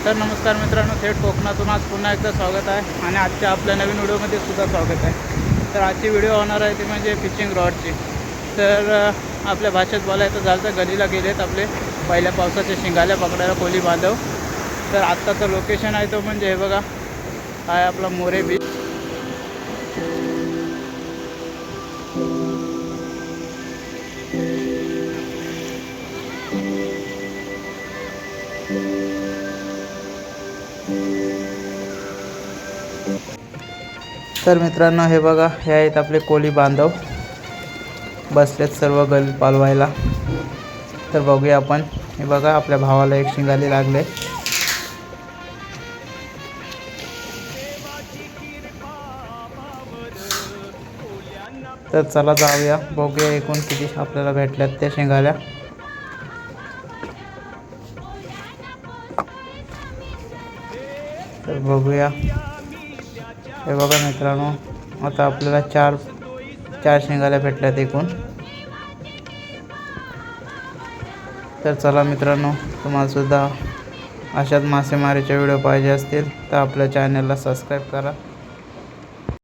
तर नमस्कार मित्रांनो, थेट कोकणातून आज पुन्हा एकदा स्वागत आहे आणि आजच्या आपल्या नवीन व्हिडिओमध्ये सुद्धा स्वागत आहे। तर आजची व्हिडिओ होणार आहे ती म्हणजे फिशिंग रॉडची। तर आपल्या भाषेत बोलायचं झालं तर गलीला गेलेत आपले पहिल्या पावसाच्या शिंगाल्या पकडायला कोली बांधव। तर आत्ताचं लोकेशन आहे तो म्हणजे हे बघा, आहे आपला मोरे बीच। तर मित्रांनो हे बघा, हे आहेत आपले कोली बांधव, बसलेत सर्व गल पालवायला। तर बघूया आपण, हे बघा आपल्या भावाला एक शिंगाली लागले। तर चला जाऊया, बघूया एकूण किती आपल्याला भेटल्यात त्या शिंगाल्या। तर बघूया, हे बघा मित्रांनो, आता आपल्याला चार शिंगाल्या भेटल्यात एकूण। तर चला मित्रांनो, तुम्हाला सुद्धा अशाच मासेमारीचे व्हिडिओ पाहिजे असतील तर आपल्या चॅनलला सबस्क्राईब करा